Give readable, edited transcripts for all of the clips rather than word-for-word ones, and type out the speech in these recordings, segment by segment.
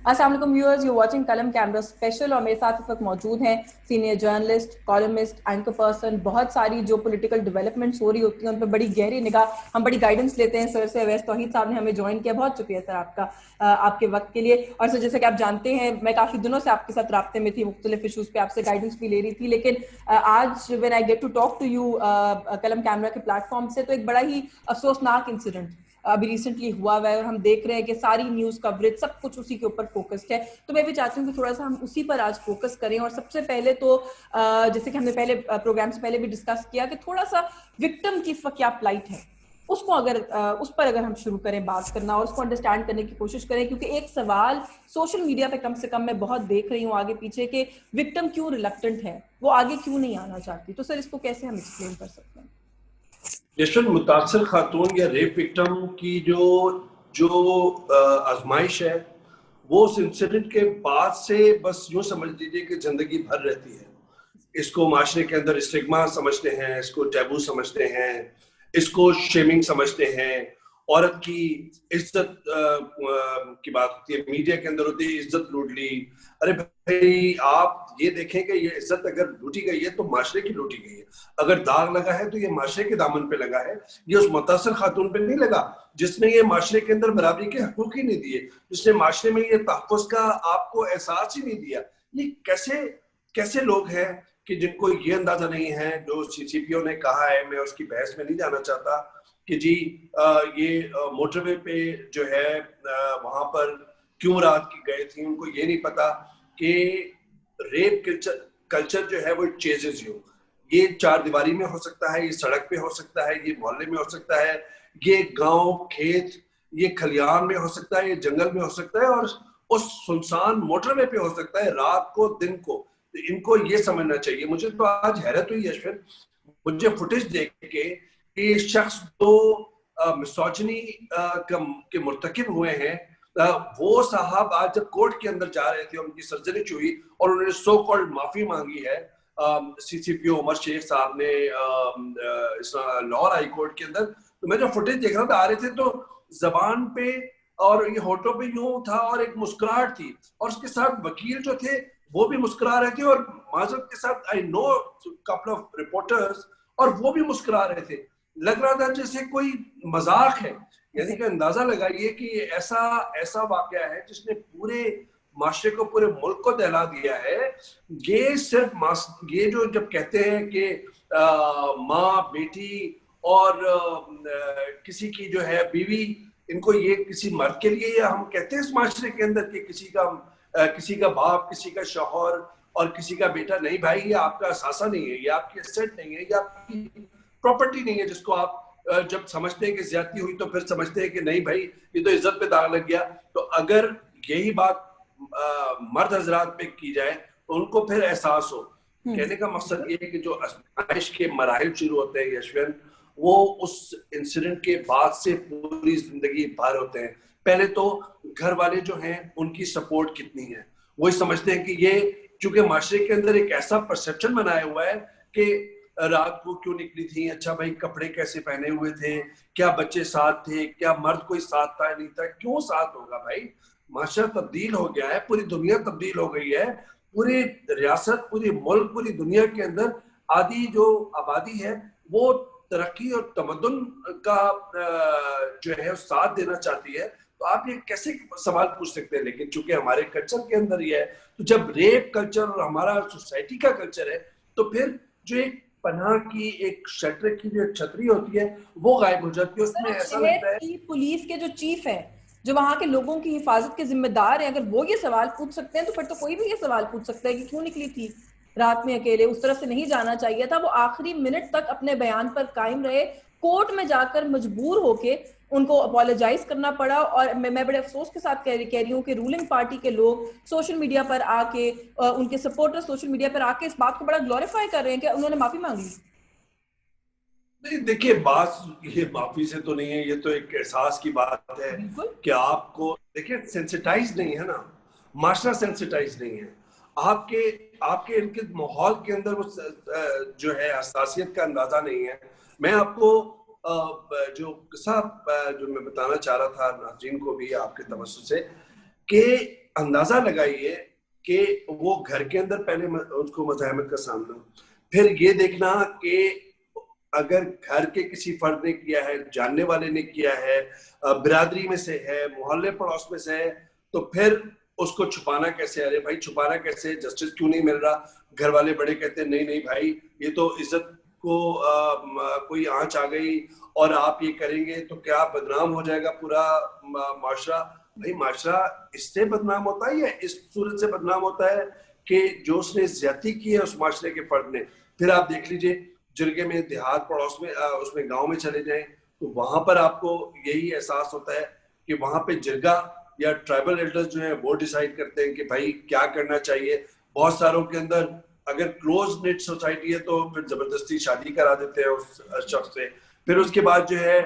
अस्सलाम वालेकुम viewers, you watching कलम कैमरा स्पेशल और मेरे साथ इस वक्त मौजूद हैं senior journalist, columnist, anchor person. बहुत सारी जो पॉलिटिकल डेवलपमेंट्स हो रही होती हैं उन पर बड़ी गहरी निगाह, हम बड़ी गाइडेंस लेते हैं सर से। अवैस तौहीद साहब ने हमें ज्वाइन किया, बहुत शुक्रिया सर आपका आपके वक्त के लिए। और सर जैसे कि आप जानते हैं मैं काफ़ी दिनों से आपके साथ राब्ते में थी, मुख्तलिफ इशूज़ पे आपसे गाइडेंस भी ले रही थी, लेकिन आज when I get to talk to you Kalam camera के प्लेटफॉर्म से, तो एक बड़ा ही अफसोसनाक इंसिडेंट अभी रिसेंटली हुआ है और हम देख रहे हैं कि सारी न्यूज़ कवरेज सब कुछ उसी के ऊपर फोकस्ड है। तो मैं भी चाहती हूँ कि थोड़ा सा हम उसी पर आज फोकस करें। और सबसे पहले तो जैसे कि हमने पहले प्रोग्राम से पहले भी डिस्कस किया कि थोड़ा सा विक्टिम की इस वक्त क्या प्लाइट है, उसको अगर उस पर अगर हम शुरू करें बात करना और उसको अंडरस्टैंड करने की कोशिश करें, क्योंकि एक सवाल सोशल मीडिया पे कम से कम मैं बहुत देख रही हूँ आगे पीछे कि विक्टिम क्यों रिलक्टेंट है, वो आगे क्यों नहीं आना चाहती। तो सर इसको कैसे हम एक्सप्लेन कर सकते हैं? यशवंत, मुतासर खातून या रेप विक्टिम की जो जो आजमाइश है वो उस इंसिडेंट के बाद से बस यूं समझ लीजिए कि जिंदगी भर रहती है। इसको माशरे के अंदर स्टिग्मा समझते हैं, इसको टैबू समझते हैं, इसको शेमिंग समझते हैं। औरत की इज्जत की बात होती है, मीडिया के अंदर होती है इज्जत लूट ली। अरे भाई, आप ये देखें कि ये इज्जत अगर लूटी गई है तो माशरे की लूटी गई है। अगर दाग लगा है तो ये माशरे के दामन पे लगा है, ये उस मुतासर खातून पे नहीं लगा जिसने ये माशरे के अंदर बराबरी के हकूक ही नहीं दिए, जिसने माशरे में ये तहफ़्फ़ुज़ का आपको एहसास ही नहीं दिया। ये कैसे कैसे लोग हैं कि जिनको ये अंदाजा नहीं है, जो सीसीपीओ ने कहा है, मैं उसकी बहस में नहीं जाना चाहता कि जी ये मोटरवे पे जो है वहां पर क्यों रात की गए थे। उनको ये नहीं पता कि रेप कल्चर जो है वो चेजेस यू। ये चार दीवारी में हो सकता है, ये सड़क पे हो सकता है, ये मोहल्ले में हो सकता है, ये गांव खेत, ये खलियान में हो सकता है, ये जंगल में हो सकता है, और उस सुनसान मोटरवे पे हो सकता है, रात को दिन को। तो इनको ये समझना चाहिए। मुझे तो आज हैरत हुई यशवंत, मुझे फुटेज देख के शख्स जो मिसोजिनी के मुर्तकिब हुए हैं, वो साहब आज जब कोर्ट के अंदर जा रहे थे, उनकी सर्जरी हुई और उन्होंने सो कॉल्ड माफी मांगी है सीसीपीओ उमर शेख साहब ने लाहौर हाई कोर्ट के अंदर। तो मैं जो फुटेज देख रहा था, आ रहे थे तो जबान पे और ये होठों पे यूं था और एक मुस्कुराहट थी, और उसके साथ वकील जो थे वो भी मुस्कुरा रहे थे, और माजरत के साथ I know couple of reporters, और वो भी मुस्कुरा रहे थे। लग रहा था जैसे कोई मजाक है। यानी कि अंदाजा लगाइए कि ऐसा ऐसा वाकया है जिसने पूरे माशरे को, पूरे मुल्क को दहला दिया है। ये सिर्फ ये जो जब कहते हैं कि माँ बेटी और किसी की जो है बीवी, इनको ये किसी मर्द के लिए, या हम कहते हैं इस माशरे के अंदर कि किसी का बाप, किसी का शौहर और किसी का बेटा, नहीं भाई, ये आपका असासा नहीं है, ये आपकी एसेट नहीं है, ये आपकी प्रॉपर्टी नहीं है, जिसको आप जब समझते हैं कि ज्यादती हुई तो फिर समझते हैं कि नहीं भाई ये तो इज्जत पे दाग लग गया। तो अगर यही बात मर्द हजरात पे की जाए तो उनको फिर एहसास हो। कहने का मकसद ये है कि जो आजमाइश के मराहिल शुरू होते हैं यशवंत, वो उस इंसिडेंट के बाद से पूरी जिंदगी भर होते हैं। पहले तो घर वाले जो हैं उनकी सपोर्ट कितनी है, वही समझते हैं कि ये, चूंकि माशरे के अंदर एक ऐसा परसेप्शन बनाया हुआ है कि रात को क्यों निकली थी, अच्छा भाई कपड़े कैसे पहने हुए थे, क्या बच्चे साथ थे, क्या मर्द कोई साथ था नहीं था, क्यों साथ होगा भाई। माशरा तब्दील हो गया है, पूरी दुनिया तब्दील हो गई है, पूरी रियासत, पूरी मुल्क, पूरी दुनिया के अंदर आधी जो आबादी है वो तरक्की और तमद्दुन का जो है साथ देना चाहती है। तो आप ये कैसे सवाल पूछ सकते हैं? लेकिन चूंकि हमारे कल्चर के अंदर ये है, तो जब रेप कल्चर और हमारा सोसाइटी का कल्चर है, तो फिर जो एक पनाह की, एक शेल्टर की जो छतरी होती है वो गायब हो जाती है। उसमें ऐसा लगता है की पुलिस के जो चीफ है, जो वहां के लोगों की हिफाजत के जिम्मेदार हैं, अगर वो ये सवाल पूछ सकते हैं तो फिर तो कोई भी ये सवाल पूछ सकता है कि क्यों निकली थी रात में अकेले, उस तरफ से नहीं जाना चाहिए था। वो आखिरी मिनट तक अपने बयान पर कायम रहे, कोर्ट में जाकर मजबूर होके उनको अपोलोजाइज करना पड़ा। और मैं बड़े अफसोस के साथ कह रही हूँ कि रूलिंग पार्टी के लोग सोशल मीडिया पर आके, उनके सपोर्टर सोशल मीडिया पर आके इस बात को बड़ा ग्लोरीफाई कर रहे हैं कि उन्होंने माफी मांगी। नहीं, देखिए बात ये माफी से तो नहीं है, ये तो एक एहसास की बात है कि आपको, देखिए सेंसिटाइज नहीं है ना, माशरा सेंसिटाइज नहीं है। आपके आपके इनके माहौल के अंदर वो जो है हसासियत का अंदाजा नहीं है। मैं आपको जो किस्सा जो मैं बताना चाह रहा था नाज़रीन को भी आपके तवज्जो से, कि अंदाजा लगाइए कि वो घर के अंदर पहले उसको मज़ाहमत का सामना, फिर ये देखना कि अगर घर के किसी फर्द ने किया है, जानने वाले ने किया है, बिरादरी में से है, मोहल्ले पड़ोस में से है, तो फिर उसको छुपाना कैसे? अरे भाई छुपाना कैसे? जस्टिस क्यों नहीं मिल रहा? घर वाले बड़े कहते हैं नहीं नहीं भाई, ये तो इज्जत को कोई आंच आ गई और आप ये करेंगे तो क्या बदनाम हो जाएगा पूरा माशरा। भाई माशरा इससे बदनाम होता है या इस सूरत से बदनाम होता है कि जो उसने ज्यादती की है उस माशरे के फर्द ने। फिर आप देख लीजिए जिरगे में, देहात पड़ोस में, उसमें गांव में चले जाएं तो वहां पर आपको यही एहसास होता है कि वहां पे जिरगा या ट्राइबल एल्डर्स जो है वो डिसाइड करते हैं कि भाई क्या करना चाहिए। बहुत सारों के अंदर अगर क्लोज निट सोसाइटी है तो फिर जबरदस्ती शादी करा देते हैं उस शख्स से। फिर उसके बाद जो है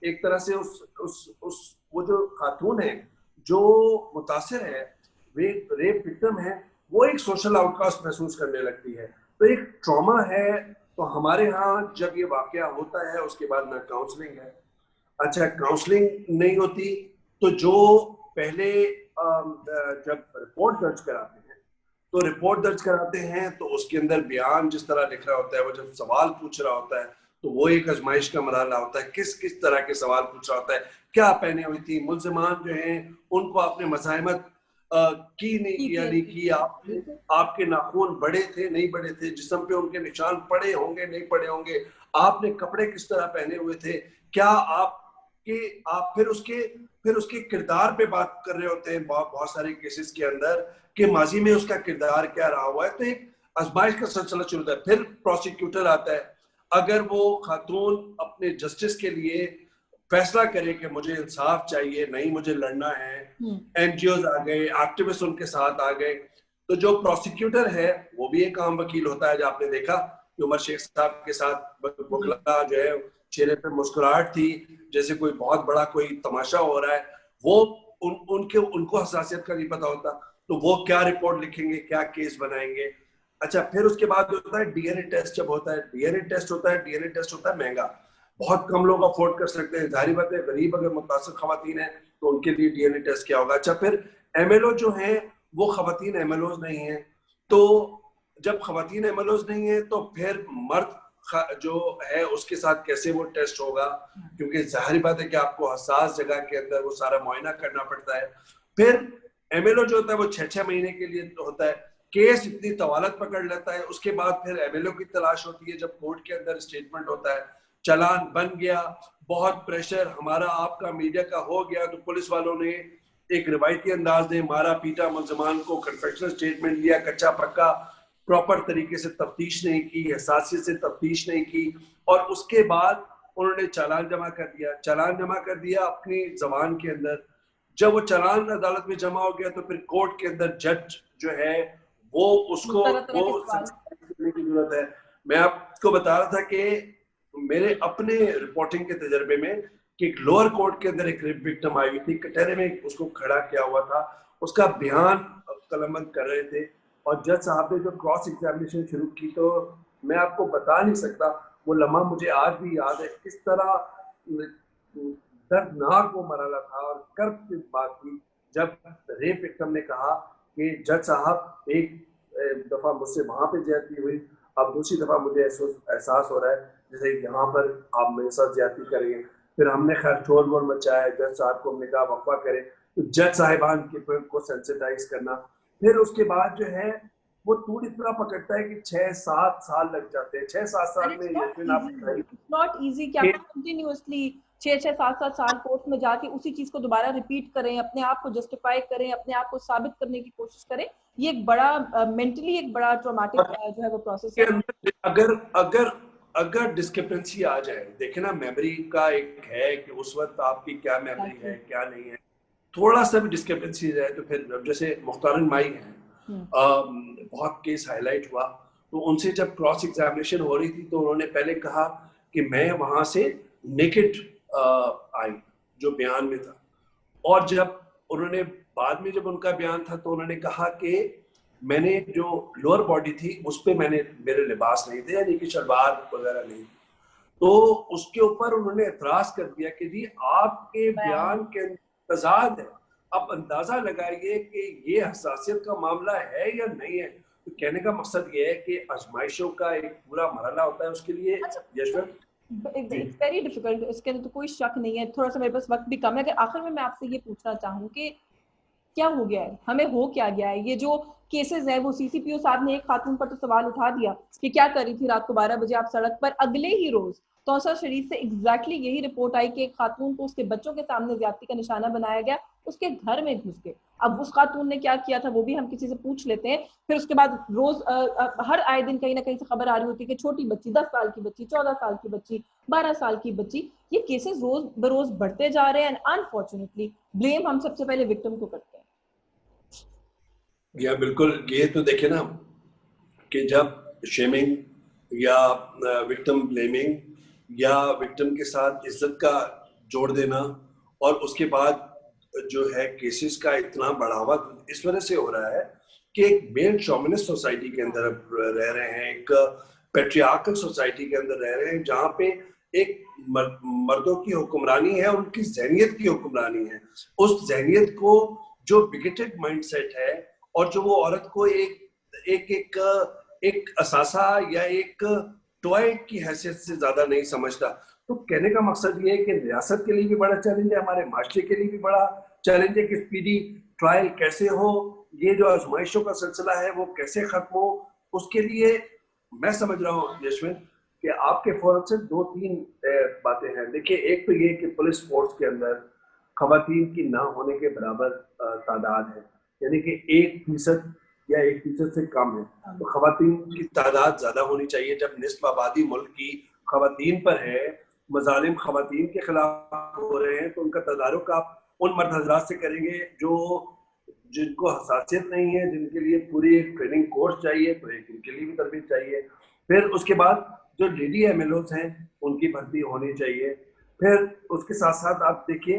एक तरह से उस वो जो खातून है जो मुतासिर है, रेप विक्टिम है, वो एक सोशल आउटकास्ट महसूस करने लगती है। तो एक ट्रॉमा है। तो हमारे यहाँ जब ये वाकया होता है उसके बाद ना काउंसलिंग है। अच्छा काउंसलिंग नहीं होती तो जो पहले जब रिपोर्ट दर्ज कराते हैं तो रिपोर्ट दर्ज कराते हैं तो उसके अंदर बयान जिस तरह लिख रहा होता है, वो जब सवाल पूछ रहा होता है तो वो एक आजमाइश का मरहला होता है। किस किस तरह के सवाल पूछ रहा होता है, क्या पहने हुई थी, मुल्जिमान जो हैं उनको आपने मज़ाहमत की नहीं या नहीं की, आपके नाखून बड़े थे नहीं बड़े थे, जिस्म पे उनके निशान पड़े होंगे नहीं पड़े होंगे, आपने कपड़े किस तरह पहने हुए थे, क्या आप फिर उसके किरदार पे बात कर रहे होते हैं बहुत सारे केसेस के अंदर कि माजी में उसका किरदार क्या रहा हुआ है। तो एक आजमाइश का सिलसिला शुरू होता है। फिर प्रोसिक्यूटर आता है, अगर वो खातून अपने जस्टिस के लिए फैसला करे कि मुझे इंसाफ चाहिए, नहीं मुझे लड़ना है, एनजीओ आ गए, एक्टिविस्ट उनके साथ आ गए, तो जो प्रोसिक्यूटर है वो भी एक आम वकील होता है। जो आपने देखा कि उमर शेख साहब के साथ वकला जो है चेहरे पे मुस्कुराहट थी जैसे कोई बहुत बड़ा कोई तमाशा हो रहा है, वो उनको हसासियत का नहीं पता होता, तो वो क्या रिपोर्ट लिखेंगे, क्या केस बनाएंगे। अच्छा फिर उसके बाद होता है डीएनए टेस्ट। जब होता है डीएनए टेस्ट होता है महंगा, बहुत कम लोग अफोर्ड कर सकते हैं। जाहिर बात है गरीब अगर मुतासिर खवातीन है तो उनके लिए डीएनए टेस्ट क्या होगा। अच्छा फिर एमएलओ जो है वो खवातीन एमएलओ नहीं है, तो जब खवातीन एमएलओ नहीं है तो फिर मर्द जो है उसके साथ कैसे वो टेस्ट होगा, क्योंकि जाहिर बात है कि आपको हसास जगह के अंदर वो सारा मुआयना करना पड़ता है। फिर एमएलओ जो होता है वो 6-6 महीने के लिए होता है, केस इतनी तवालत पकड़ लेता है, उसके बाद फिर एमएलओ की तलाश होती है। जब कोर्ट के अंदर स्टेटमेंट होता है, चालान बन गया, बहुत प्रेशर हमारा आपका मीडिया का हो गया, तो पुलिस वालों ने एक रिवायती अंदाज में मारा पीटा मुल्जिमान को, कन्फेशनल स्टेटमेंट लिया कच्चा पक्का, प्रॉपर तरीके से तफ्तीश नहीं की, हसासियत से तफ्तीश नहीं की, और उसके बाद उन्होंने चालान जमा कर दिया अपनी जबान के अंदर। जब वो चालान अदालत में जमा हो गया तो फिर कोर्ट के अंदर जज जो है वो उसको वो करने की जरूरत है। मैं आपको बता रहा था कि मेरे अपने रिपोर्टिंग के तजर्बे में कि एक लोअर कोर्ट के अंदर एक रेप विक्टिम आई हुई थी, कटहरे में उसको खड़ा किया हुआ था, उसका बयान कलमबंद कर रहे थे और जज साहब ने जो क्रॉस एग्जामिनेशन शुरू की तो मैं आपको बता नहीं सकता, वो लम्हा मुझे आज भी याद है किस तरह दर्दनाक वो मरहला था। और कर्ब की बात थी जब रेप विक्टिम ने कहा कि जज साहब एक दफा मुझसे वहां पे ज्यादती हुई, अब दूसरी दफा मुझे एहसास हो रहा है जैसे यहाँ पर आप मेरे साथ ज्यादती करेंगे। फिर हमने खैर शोर वोर मचाया, जज साहब को हमने कहा वक्फा करें, तो जज साहिबान को सेंसिटाइज करना। फिर उसके बाद जो है वो टूट इतना पकड़ता है कि 6-7 साल लग जाते हैं। 6-7 साल में नॉट इजी कि आप कंटिन्यूअसली 6-7 साल कोर्ट में जाके उसी चीज को दोबारा रिपीट करें, अपने आप को जस्टिफाई करें, अपने आप को साबित करने की कोशिश करें। ये एक बड़ा मेंटली एक बड़ा ट्रॉमेटिक जो है वो प्रोसेस है। अगर डिस्क्रिपेंसी आ जाए, देखे ना मेमोरी का एक है कि उस वक्त आपकी क्या मेमोरी है क्या नहीं है, थोड़ा सा भी डिस्क्रिपेंसी जाए तो फिर जैसे मुख्तारन माई है, बहुत केस हाईलाइट हुआ, तो उनसे जब क्रॉस एग्जामिनेशन हो रही थी तो उन्होंने पहले कहा कि मैं वहां से नेकेड आई जो बयान में था, और जब उन्होंने बाद में जब उनका बयान था तो उन्होंने कहा कि मैंने जो लोअर बॉडी थी उस पे मेरे लिबास नहीं थे, यानी कि शलवार वगैरह नहीं, तो उसके ऊपर उन्होंने एतराज कर दिया कि जी आपके बयान के तजाद है, आप अंदाजा लगाइए कि ये हसासियत का मामला है या नहीं है। तो कहने का मकसद ये है कि आजमाइशों का एक पूरा मरहला होता है उसके लिए। अच्छा, यशवंत जी। इट्स वेरी डिफिकल्ट, इसके अंदर तो कोई शक नहीं है। थोड़ा सा मेरे पास वक्त भी कम है, अगर आखिर में मैं आपसे ये पूछना चाहूँ कि क्या हो गया है, हमें हो क्या गया है? ये जो केसेस है, वो सीसीपीओ साहब ने एक खातून पर तो सवाल उठा दिया कि क्या कर रही थी रात को 12 बजे आप सड़क पर। अगले ही रोज तौसा शरीफ से एग्जैक्टली यही रिपोर्ट आई कि एक खातून को उसके बच्चों के सामने ज्यादती का निशाना बनाया गया, उसके घर में घुस के। अब उस खातून ने क्या किया था वो भी हम किसी से पूछ लेते हैं। फिर उसके बाद रोज हर आए दिन कहीं ना कहीं से खबर आ रही होती है कि छोटी बच्ची, 10 साल की बच्ची, 14 साल की बच्ची, 12 साल की बच्ची। ये केसेस रोज बरोज बढ़ते जा रहे हैं एंड अनफॉर्चुनेटली ब्लेम हम सबसे पहले विक्टिम को करते हैं। या बिल्कुल, ये तो देखे ना कि जब शेमिंग या विक्टिम ब्लेमिंग या विक्टिम के साथ इज्जत का जोड़ देना, और उसके बाद जो है केसेस का इतना बढ़ावा इस वजह से हो रहा है कि एक मेल शॉमिनिस्ट सोसाइटी के अंदर रह रहे हैं, एक पेट्रियार्कल सोसाइटी के अंदर रह रहे हैं, जहाँ पे एक मर्दों की हुक्मरानी है, उनकी जहनियत की हुक्मरानी है। उस जहनियत को जो बिगेटेड माइंडसेट है और जो वो औरत को एक एक एक एक असासा या एक टॉय की हैसियत से ज्यादा नहीं समझता। तो कहने का मकसद ये है कि रियासत के लिए भी बड़ा चैलेंज है, हमारे माशरे के लिए भी बड़ा चैलेंज है कि स्पीडी ट्रायल कैसे हो, ये जो आजमाइशों का सिलसिला है वो कैसे खत्म हो। उसके लिए मैं समझ रहा हूँ यशवंत कि आपके फोरम से दो तीन बातें हैं। देखिए, एक तो ये कि पुलिस फोर्स के अंदर खवातीन की ना होने के बराबर तादाद है, यानी कि 1% या 1% से कम है। तो खवातीन की तादाद ज्यादा होनी चाहिए। जब निस्फ आबादी मुल्क की खवातीन पर है, मजालिम खवातीन के खिलाफ हो रहे हैं, तो उनका तदारुक आप उन मर्द हजरात से करेंगे जो जिनको हसासियत नहीं है, जिनके लिए पूरी ट्रेनिंग कोर्स चाहिए, तो एक इनके लिए भी तरबियत चाहिए। फिर उसके बाद जो लेडी एमएलओज हैं उनकी भर्ती होनी चाहिए। फिर उसके साथ साथ आप देखिए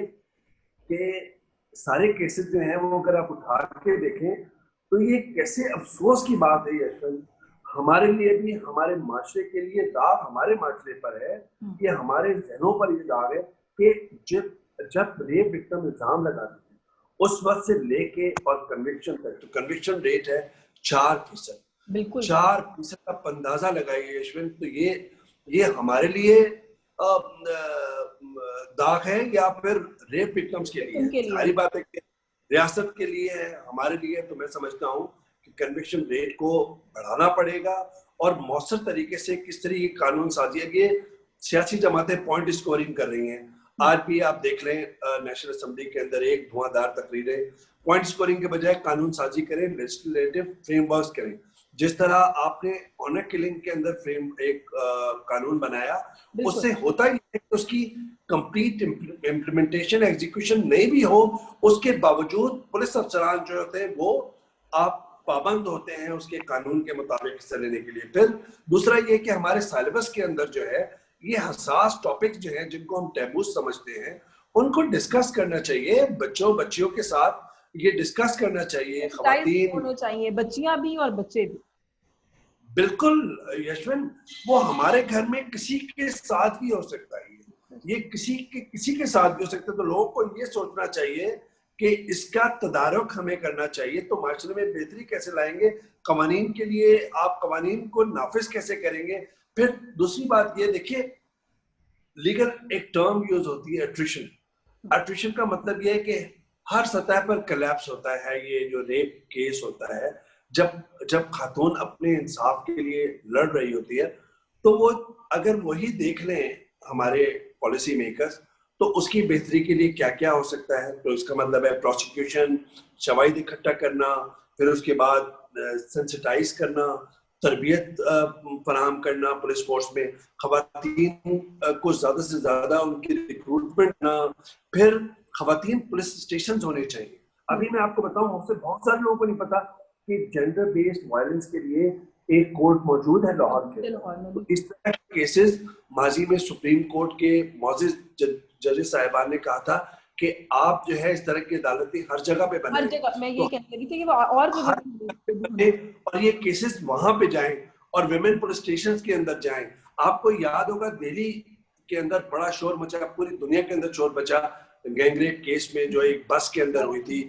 कि सारे केसेस जो हैं वो अगर आप उठा के देखें तो ये कैसे अफसोस की बात है यशवंत, हमारे लिए भी, हमारे माशरे के लिए दाग हमारे माशरे पर है, ये हमारे जहनों पर ये दाग है कि जब जब रेप विक्टिम इल्जाम लगाते हैं उस वक्त से लेके और कन्विक्शन तक, तो कन्विक्शन रेट है 4%। बिल्कुल 4% का अंदाजा लगाइए यशवंत। तो ये हमारे लिए दाग है या फिर रेप विक्टिम्स के लिए? उनके लिए सारी बात है कि रियासत के लिए है, हमारे लिए। तो मैं समझता हूँ कि कन्विक्शन रेट को बढ़ाना पड़ेगा और मौसर तरीके से किस तरह की कानून साजी है। ये सियासी जमातें पॉइंट स्कोरिंग कर रही हैं। आज भी आप देख रहे हैं नेशनल असेंबली के अंदर एक धुआंधार तकरीरें, पॉइंट स्कोरिंग के बजाय कानून साजी करें, लेजिस्लेटिव फ्रेमवर्क करें। जिस तरह आपने ऑनर किलिंग के अंदर फ्रेम एक कानून बनाया, उससे होता ही है कि उसकी कंप्लीट इम्प्लीमेंटेशन, एग्जीक्यूशन नहीं भी हो, उसके बावजूद पुलिस अफसरान जो होते हैं वो आप पाबंद होते हैं उसके कानून के मुताबिक हिस्सा लेने के लिए। फिर दूसरा ये कि हमारे सिलेबस के अंदर जो है ये हसास टॉपिक्स जो हैं जिनको हम टैबू समझते हैं उनको डिस्कस करना चाहिए, बच्चों बच्चियों के साथ ये डिस्कस करना चाहिए। खवातीन होने चाहिए, बच्चियां भी और बच्चे भी। बिल्कुल यशवंत, वो हमारे घर में किसी के साथ भी हो सकता है, ये किसी के साथ भी हो सकता है। तो लोगों को ये सोचना चाहिए कि इसका तदारुक हमें करना चाहिए। तो माशरे में बेहतरी कैसे लाएंगे, कवानीन के लिए आप कवानीन को नाफिज कैसे करेंगे। फिर दूसरी बात ये देखिए, लीगल एक टर्म यूज होती है एट्रिशन। एट्रिशन का मतलब ये है कि हर सतह पर कलेप्स होता है। ये जो रेप केस होता है, जब जब खातून अपने इंसाफ के लिए लड़ रही होती है, तो वो अगर वही देख लें हमारे पॉलिसी मेकर्स, तो उसकी बेहतरी के लिए क्या क्या हो सकता है। तो इसका मतलब है प्रोसिक्यूशन, शवाहिद इकट्ठा करना, फिर उसके बाद सेंसिटाइज करना, तरबियत फराहम करना पुलिस फोर्स में, खवातीन को ज्यादा से ज्यादा उनकी रिक्रूटमेंट करना, फिर खवातीन पुलिस स्टेशन होने चाहिए। अभी मैं आपको बताऊं, मुझसे बहुत सारे लोगों को नहीं पता कि जेंडर बेस्ड वायलेंस के लिए एक कोर्ट मौजूद है लाहौर के। तो इस तरह के केसेस माजी में सुप्रीम कोर्ट के मौजिज जजेस साहिबान ने कहा था कि आप जो है इस तरह की अदालतें हर जगह पे बनाएं। हर जगह मैं ये कहने लगी थी कि वो और और ये केसेस वहां पे जाएं और विमेन पुलिस स्टेशन के अंदर जाएं। आपको याद होगा दिल्ली के अंदर बड़ा शोर मचा, पूरी दुनिया के अंदर शोर मचा गैंगरेप केस में जो एक बस के अंदर हुई थी,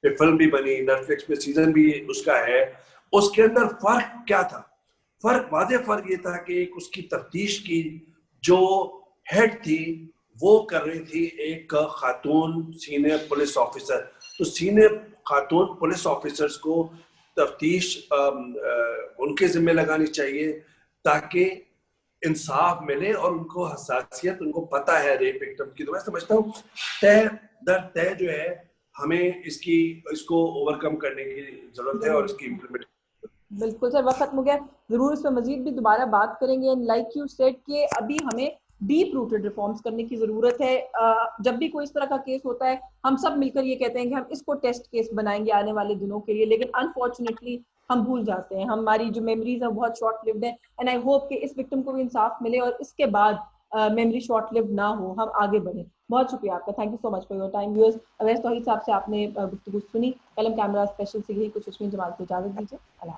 फिल्म भी बनी, नेटफ्लिक्स पे सीजन भी उसका है। उसके अंदर फर्क क्या था? वादे फर्क ये था कि एक उसकी तफ्तीश की जो हेड थी वो कर रही थी एक खातून सीनियर पुलिस ऑफिसर। तो सीनियर खातून पुलिस ऑफिसर्स को तफ्तीश उनके जिम्मे लगानी चाहिए ताकि इंसाफ मिले और उनको हसासियत, उनको पता है रेप विक्टिम की। तो मैं समझता हूँ तय दर तय जो है हमें इसको ओवरकम करने की जरूरत है और इसकी इम्प्लीमेंट। बिल्कुल सर, वक्त हो गया, जरूर इस पर मजीद भी दोबारा बात करेंगे। लाइक यू सेड कि अभी हमें डीप रूटेड रिफॉर्म्स करने की जरूरत है। जब भी कोई इस तरह का केस होता है हम सब मिलकर ये कहते हैं कि हम इसको टेस्ट केस बनाएंगे आने वाले दिनों के लिए, लेकिन अनफॉर्चुनेटली हम भूल जाते हैं, हमारी जो मेमोरीज है बहुत शॉर्ट लिव्ड है। एंड आई होप कि इस विक्टिम को भी इंसाफ मिले और इसके बाद मेमोरी शॉर्ट लिव्ड ना हो, हम आगे बढ़े। बहुत शुक्रिया आपका, thank you so much for your time. Viewers, Awais Tauheed साहब से आपने गुफ्तगू सुनी। कलम कैमरा स्पेशल से यही कुछ उसमें जमात को इजाजत दीजिए। अल्लाह।